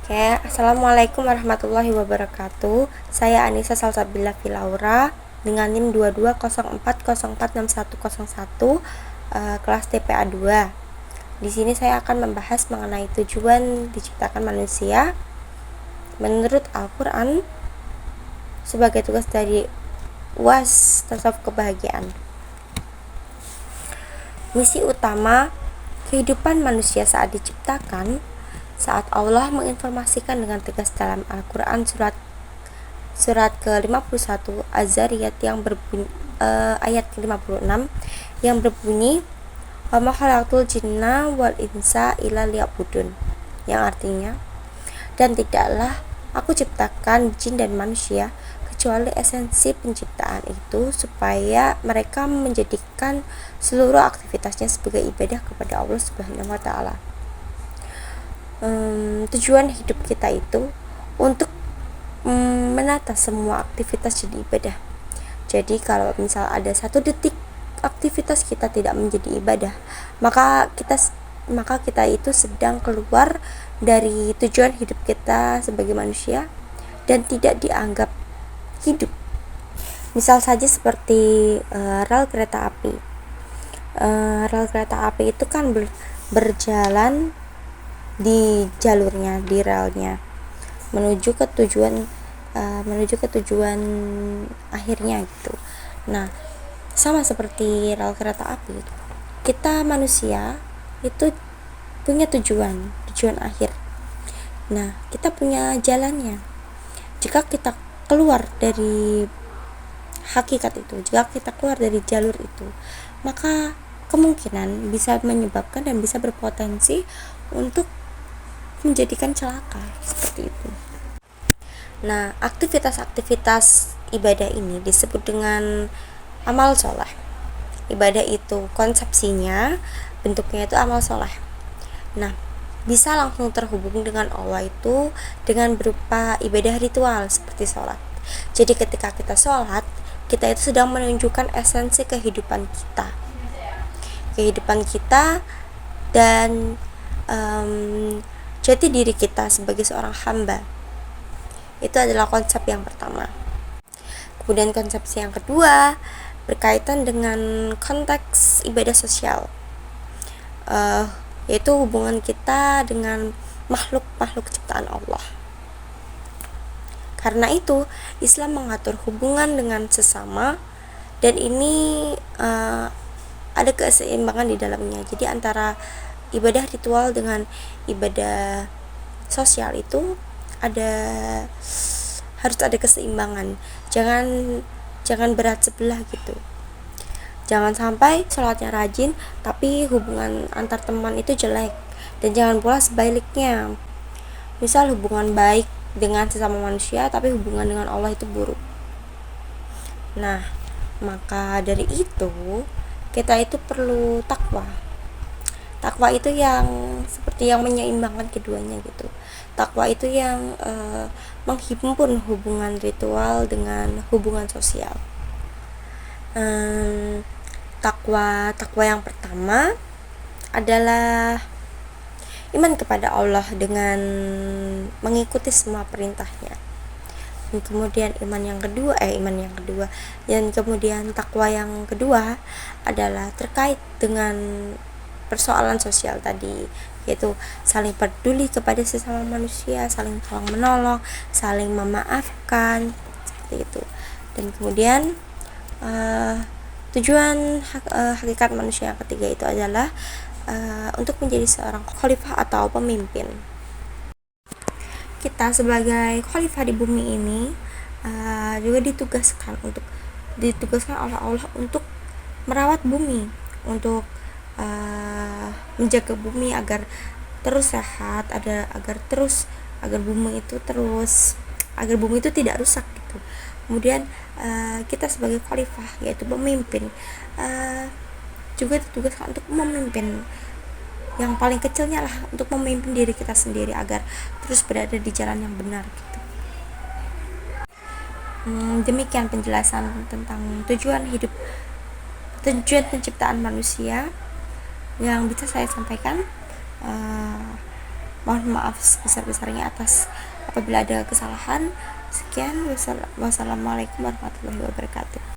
Oke, Assalamualaikum warahmatullahi wabarakatuh. Saya Anissa Salsabila Filaura dengan NIM 2204046101 kelas TPA 2. Di sini saya akan membahas mengenai tujuan diciptakan manusia menurut Al-Qur'an sebagai tugas dari UAS Tasawuf Kebahagiaan. Misi utama kehidupan manusia saat diciptakan, saat Allah menginformasikan dengan tegas dalam Al-Quran surat ke-51 Az-Zariyat yang berbunyi, ayat ke-56 yang berbunyi wa ma khalaqtul jinna wal insa illa liya'budun, yang artinya, dan tidaklah aku ciptakan jin dan manusia kecuali esensi penciptaan itu supaya mereka menjadikan seluruh aktivitasnya sebagai ibadah kepada Allah Subhanahu wa taala. Tujuan hidup kita itu untuk menata semua aktivitas jadi ibadah. Jadi kalau misal ada 1 detik aktivitas kita tidak menjadi ibadah, maka kita itu sedang keluar dari tujuan hidup kita sebagai manusia dan tidak dianggap hidup. Misal saja seperti rel kereta api. Rel kereta api itu kan berjalan di jalurnya, di relnya, menuju ke tujuan akhirnya gitu. Nah, sama seperti rel kereta api, kita manusia itu punya tujuan akhir. Nah, kita punya jalannya. Jika kita keluar dari hakikat itu, jika kita keluar dari jalur itu, maka kemungkinan bisa menyebabkan dan bisa berpotensi untuk menjadikan celaka seperti itu. Nah, aktivitas-aktivitas ibadah ini disebut dengan amal soleh. Ibadah itu konsepsinya, bentuknya itu amal soleh. Nah, bisa langsung terhubung dengan Allah itu dengan berupa ibadah ritual seperti sholat. Jadi ketika kita sholat, kita itu sedang menunjukkan esensi kehidupan kita dan jati diri kita sebagai seorang hamba. Itu adalah konsep yang pertama. Kemudian konsepsi yang kedua berkaitan dengan konteks ibadah sosial, yaitu hubungan kita dengan makhluk ciptaan Allah. Karena itu Islam mengatur hubungan dengan sesama, dan ini ada keseimbangan di dalamnya. Jadi antara ibadah ritual dengan ibadah sosial itu harus ada keseimbangan. Jangan berat sebelah gitu. Jangan sampai sholatnya rajin tapi hubungan antar teman itu jelek, dan jangan pula sebaliknya. Misal hubungan baik dengan sesama manusia tapi hubungan dengan Allah itu buruk. Nah, maka dari itu kita itu perlu takwa. Takwa itu yang seperti yang menyeimbangkan keduanya gitu. Takwa itu yang menghimpun hubungan ritual dengan hubungan sosial. Takwa yang pertama adalah iman kepada Allah dengan mengikuti semua perintahnya. Dan kemudian kemudian takwa yang kedua adalah terkait dengan persoalan sosial tadi, yaitu saling peduli kepada sesama manusia, saling tolong menolong, saling memaafkan, seperti itu. Dan kemudian tujuan hakikat manusia yang ketiga itu adalah untuk menjadi seorang khalifah atau pemimpin. Kita sebagai khalifah di bumi ini juga ditugaskan oleh Allah untuk merawat bumi, untuk menjaga bumi agar terus sehat, agar bumi itu tidak rusak gitu. Kemudian kita sebagai khalifah, yaitu pemimpin, juga ditugaskan untuk memimpin. Yang paling kecilnya lah untuk memimpin diri kita sendiri agar terus berada di jalan yang benar gitu. Demikian penjelasan tentang tujuan penciptaan manusia yang bisa saya sampaikan. Mohon maaf sebesar-besarnya atas apabila ada kesalahan. Sekian, wassalamualaikum warahmatullahi wabarakatuh.